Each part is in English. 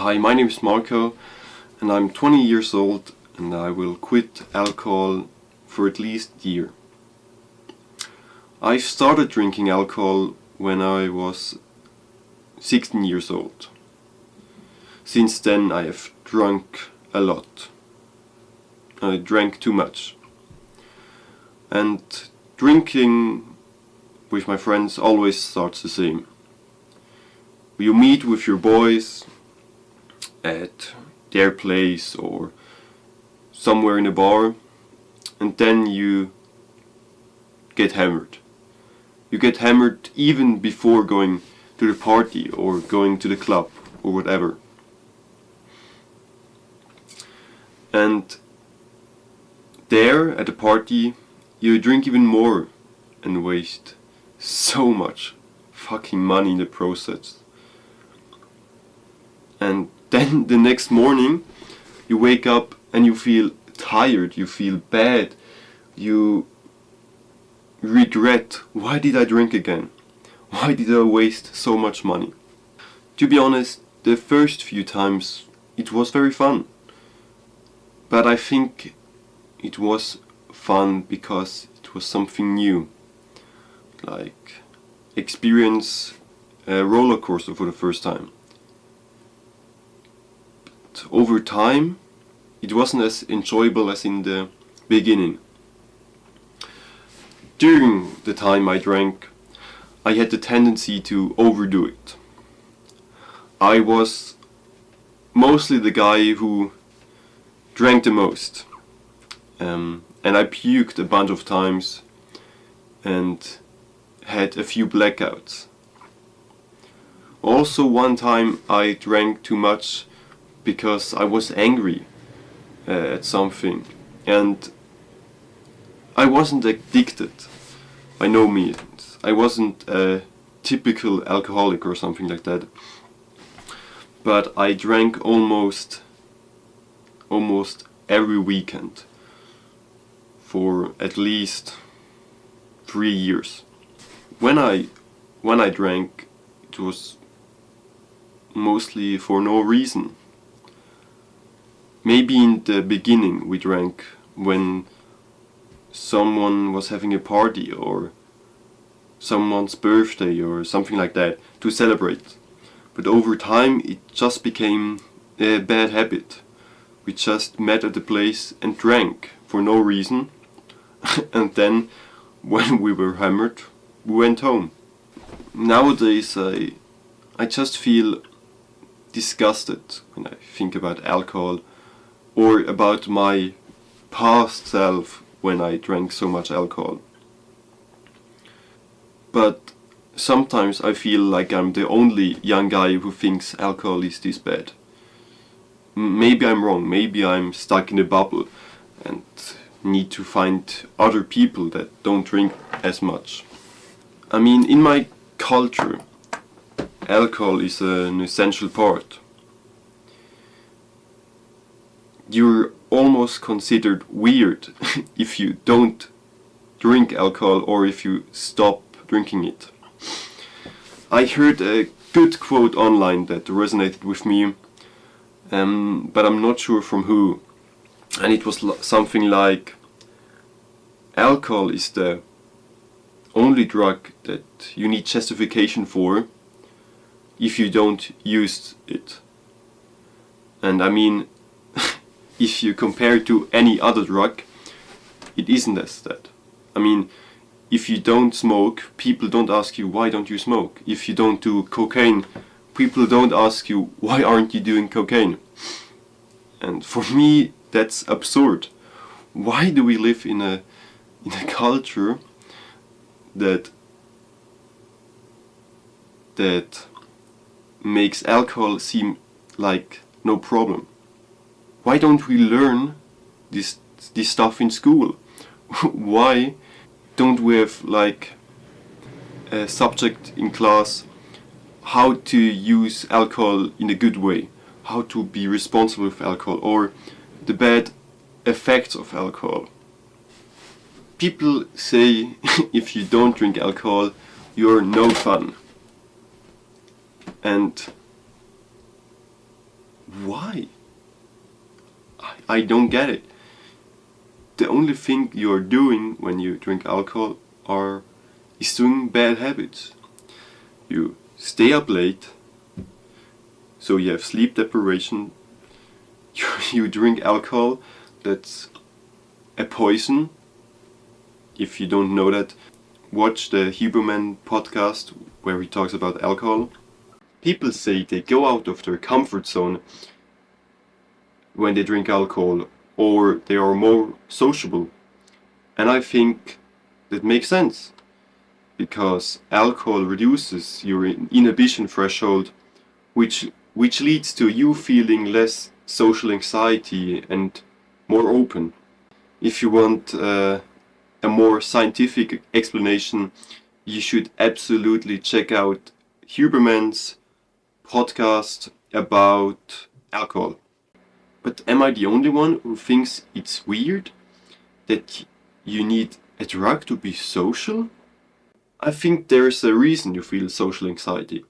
Hi, my name is Marco and I'm 20 years old and I will quit alcohol for at least a year. I started drinking alcohol when I was 16 years old. Since then I have drunk a lot. I drank too much. And drinking with my friends always starts the same. You meet with your boys at their place or somewhere in a bar, and then you get hammered. You get hammered even before going to the party or going to the club or whatever. And there at the party you drink even more and waste so much fucking money in the process. And then the next morning you wake up and you feel tired, you feel bad, you regret, why did I drink again? Why did I waste so much money? To be honest, the first few times it was very fun. But I think it was fun because it was something new. Like experience a roller coaster for the first time. But over time it wasn't as enjoyable as in the beginning. During the time I drank, I had the tendency to overdo it. I was mostly the guy who drank the most. And I puked a bunch of times and had a few blackouts. Also one time I drank too much because I was angry at something, and I wasn't addicted by no means. I wasn't a typical alcoholic or something like that, but I drank almost every weekend for at least 3 years. When I drank, it was mostly for no reason. Maybe in the beginning we drank when someone was having a party or someone's birthday or something like that to celebrate. But over time it just became a bad habit. We just met at the place and drank for no reason. And then when we were hammered, we went home. Nowadays I just feel disgusted when I think about alcohol or about my past self when I drank so much alcohol. But sometimes I feel like I'm the only young guy who thinks alcohol is this bad. Maybe I'm wrong, maybe I'm stuck in a bubble and need to find other people that don't drink as much. I mean, in my culture, alcohol is an essential part. You're almost considered weird if you don't drink alcohol or if you stop drinking it. I heard a good quote online that resonated with me, but I'm not sure from who. And it was something like, alcohol is the only drug that you need justification for if you don't use it. And I mean, if you compare it to any other drug, it isn't as that. I mean, if you don't smoke, people don't ask you why don't you smoke. If you don't do cocaine, people don't ask you why aren't you doing cocaine. And for me that's absurd. Why do we live in a culture that makes alcohol seem like no problem? Why don't we learn this stuff in school? Why don't we have like a subject in class how to use alcohol in a good way, how to be responsible with alcohol, or the bad effects of alcohol? People say if you don't drink alcohol, you're no fun. And Why? I don't get it. The only thing you're doing when you drink alcohol is doing bad habits. You stay up late, so you have sleep deprivation. You drink alcohol, that's a poison. If you don't know that, watch the Huberman podcast where he talks about alcohol. People say they go out of their comfort zone when they drink alcohol, or they are more sociable. And I think that makes sense, because alcohol reduces your inhibition threshold, which leads to you feeling less social anxiety and more open. If you want a more scientific explanation, you should absolutely check out Huberman's podcast about alcohol. But am I the only one who thinks it's weird that you need a drug to be social? I think there's a reason you feel social anxiety.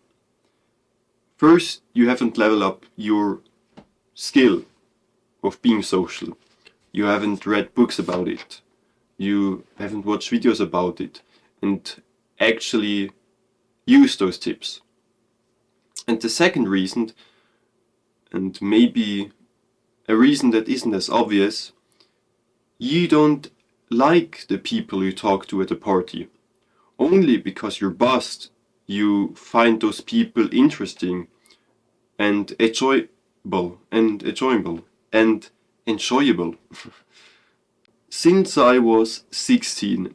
First, you haven't leveled up your skill of being social. You haven't read books about it. You haven't watched videos about it and actually use those tips. And the second reason, and maybe a reason that isn't as obvious, you don't like the people you talk to at a party. Only because you're buzzed, you find those people interesting and enjoyable. Since I was 16,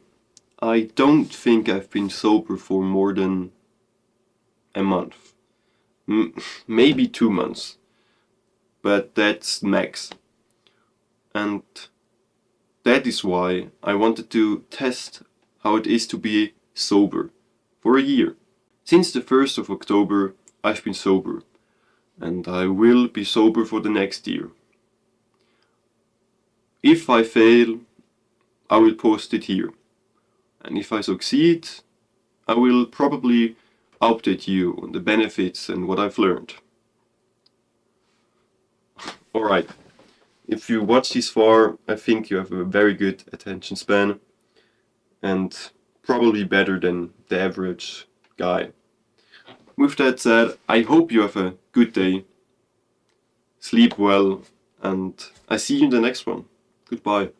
I don't think I've been sober for more than a month. Maybe 2 months. But that's max. And that is why I wanted to test how it is to be sober for a year. Since the 1st of October, I've been sober. And I will be sober for the next year. If I fail, I will post it here. And if I succeed, I will probably update you on the benefits and what I've learned. Alright, if you watch this far, I think you have a very good attention span and probably better than the average guy. With that said, I hope you have a good day, sleep well, and I see you in the next one. Goodbye.